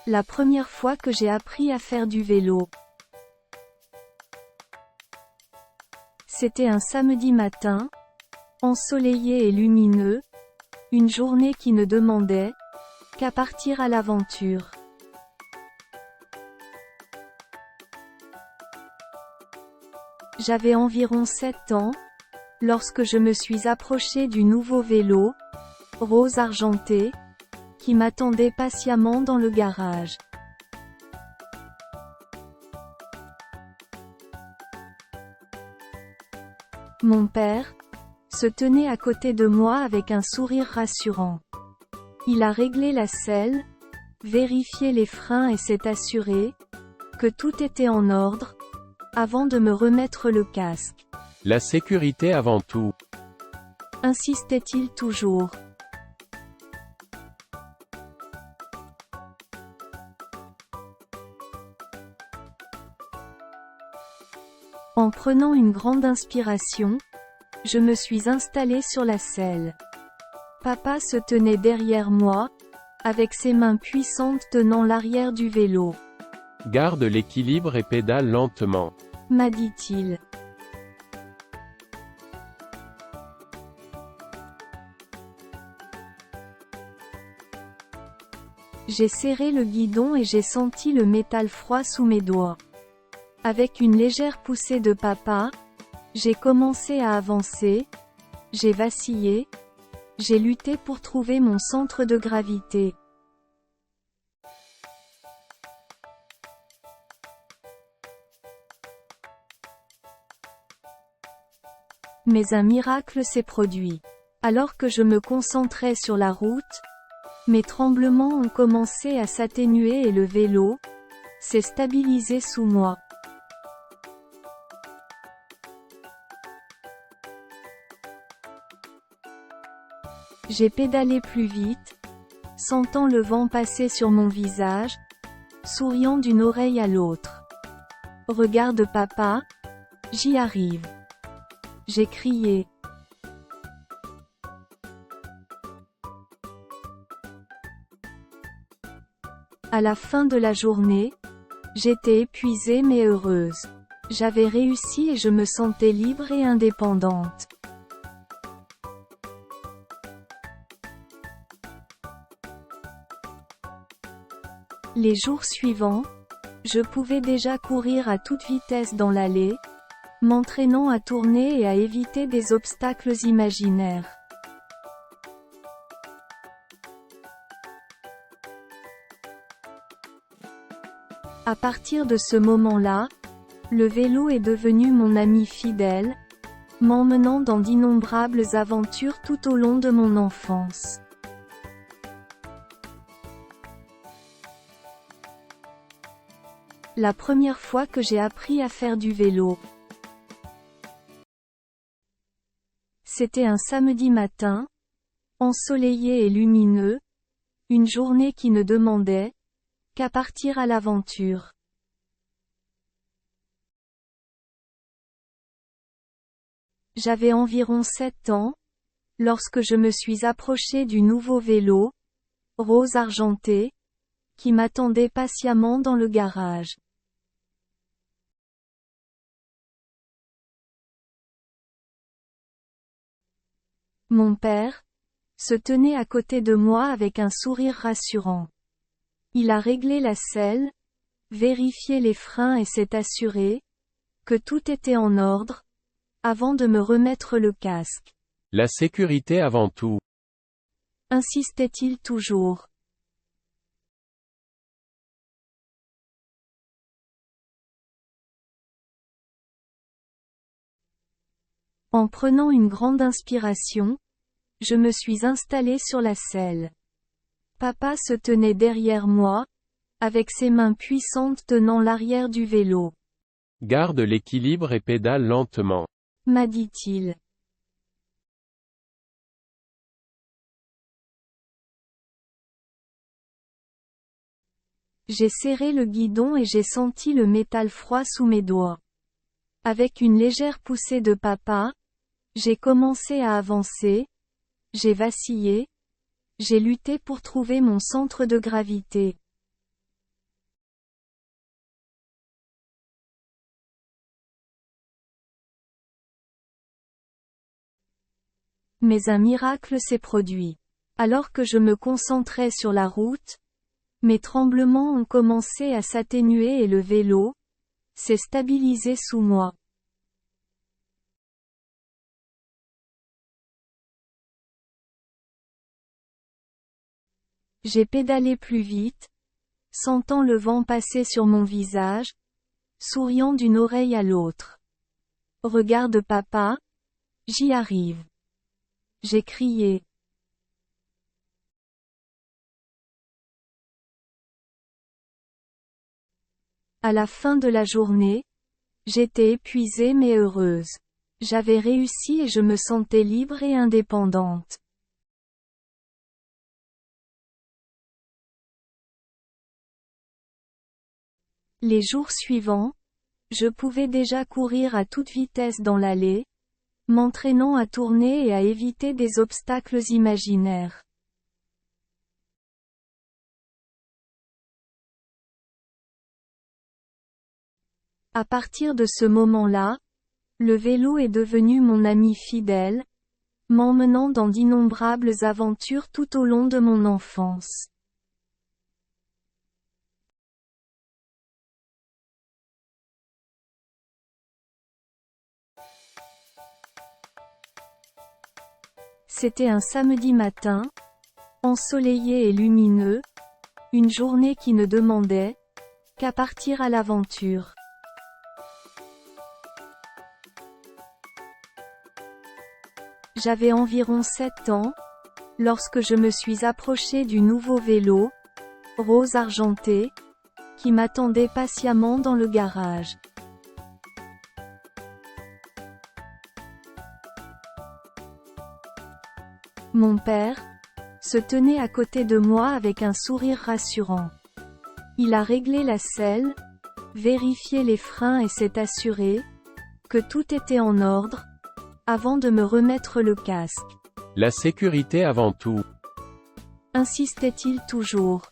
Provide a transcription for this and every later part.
La première fois que j'ai appris à faire du vélo. C'était un samedi matin, ensoleillé et lumineux, une journée qui ne demandait qu'à partir à l'aventure. J'avais environ 7 ans, lorsque je me suis approché du nouveau vélo, rose argenté, qui m'attendait patiemment dans le garage. Mon père se tenait à côté de moi avec un sourire rassurant. Il a réglé la selle, vérifié les freins et s'est assuré que tout était en ordre, avant de me remettre le casque. La sécurité avant tout. Insistait-il toujours. En prenant une grande inspiration, je me suis installé sur la selle. Papa se tenait derrière moi, avec ses mains puissantes tenant l'arrière du vélo. Garde l'équilibre et pédale lentement. M'a dit-il. J'ai serré le guidon et j'ai senti le métal froid sous mes doigts. Avec une légère poussée de papa, j'ai commencé à avancer, j'ai vacillé, j'ai lutté pour trouver mon centre de gravité. Mais un miracle s'est produit. Alors que je me concentrais sur la route, mes tremblements ont commencé à s'atténuer et le vélo s'est stabilisé sous moi. J'ai pédalé plus vite, sentant le vent passer sur mon visage, souriant d'une oreille à l'autre. Regarde papa, j'y arrive. J'ai crié. À la fin de la journée, j'étais épuisée mais heureuse. J'avais réussi et je me sentais libre et indépendante. Les jours suivants, je pouvais déjà courir à toute vitesse dans l'allée, m'entraînant à tourner et à éviter des obstacles imaginaires. À partir de ce moment-là, le vélo est devenu mon ami fidèle, m'emmenant dans d'innombrables aventures tout au long de mon enfance. La première fois que j'ai appris à faire du vélo. C'était un samedi matin, ensoleillé et lumineux, une journée qui ne demandait qu'à partir à l'aventure. J'avais environ 7 ans, lorsque je me suis approché du nouveau vélo, rose argenté, qui m'attendait patiemment dans le garage. Mon père se tenait à côté de moi avec un sourire rassurant. Il a réglé la selle, vérifié les freins et s'est assuré que tout était en ordre, avant de me remettre le casque. La sécurité avant tout. Insistait-il toujours. En prenant une grande inspiration, je me suis installé sur la selle. Papa se tenait derrière moi, avec ses mains puissantes tenant l'arrière du vélo. Garde l'équilibre et pédale lentement. M'a dit-il. J'ai serré le guidon et j'ai senti le métal froid sous mes doigts. Avec une légère poussée de papa, j'ai commencé à avancer, j'ai vacillé, j'ai lutté pour trouver mon centre de gravité. Mais un miracle s'est produit. Alors que je me concentrais sur la route, mes tremblements ont commencé à s'atténuer et le vélo s'est stabilisé sous moi. J'ai pédalé plus vite, sentant le vent passer sur mon visage, souriant d'une oreille à l'autre. Regarde papa, j'y arrive. J'ai crié. À la fin de la journée, j'étais épuisée mais heureuse. J'avais réussi et je me sentais libre et indépendante. Les jours suivants, je pouvais déjà courir à toute vitesse dans l'allée, m'entraînant à tourner et à éviter des obstacles imaginaires. À partir de ce moment-là, le vélo est devenu mon ami fidèle, m'emmenant dans d'innombrables aventures tout au long de mon enfance. C'était un samedi matin, ensoleillé et lumineux, une journée qui ne demandait qu'à partir à l'aventure. J'avais environ 7 ans, lorsque je me suis approchée du nouveau vélo, rose argenté, qui m'attendait patiemment dans le garage. Mon père se tenait à côté de moi avec un sourire rassurant. Il a réglé la selle, vérifié les freins et s'est assuré que tout était en ordre, avant de me remettre le casque. La sécurité avant tout. Insistait-il toujours.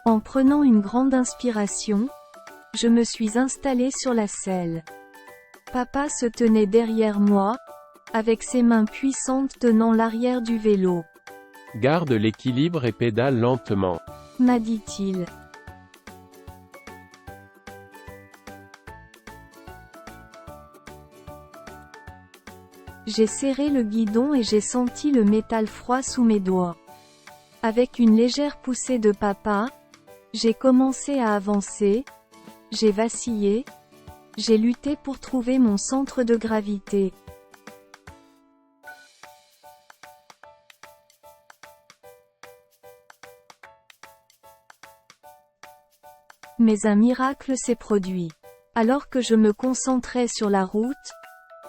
En prenant une grande inspiration, je me suis installée sur la selle. Papa se tenait derrière moi, avec ses mains puissantes tenant l'arrière du vélo. Garde l'équilibre et pédale lentement. M'a dit-il. J'ai serré le guidon et j'ai senti le métal froid sous mes doigts. Avec une légère poussée de papa, j'ai commencé à avancer, j'ai vacillé, j'ai lutté pour trouver mon centre de gravité. Mais un miracle s'est produit. Alors que je me concentrais sur la route,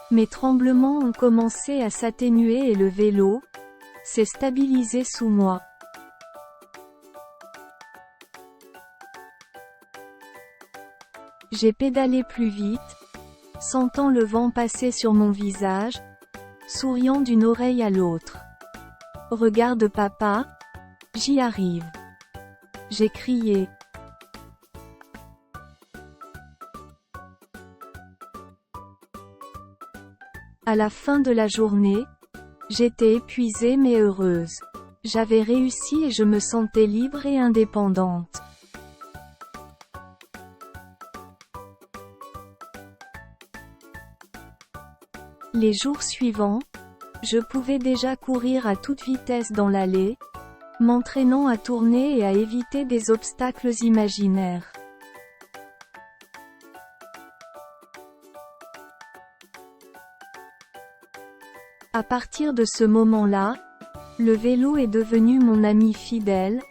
mes tremblements ont commencé à s'atténuer et le vélo s'est stabilisé sous moi. J'ai pédalé plus vite, sentant le vent passer sur mon visage, souriant d'une oreille à l'autre. Regarde papa, j'y arrive. J'ai crié. À la fin de la journée, j'étais épuisée mais heureuse. J'avais réussi et je me sentais libre et indépendante. Les jours suivants, je pouvais déjà courir à toute vitesse dans l'allée, m'entraînant à tourner et à éviter des obstacles imaginaires. À partir de ce moment-là, le vélo est devenu mon ami fidèle,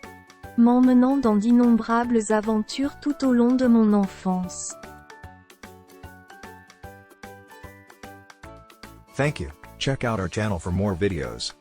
m'emmenant dans d'innombrables aventures tout au long de mon enfance. Thank you. Check out our channel for more videos.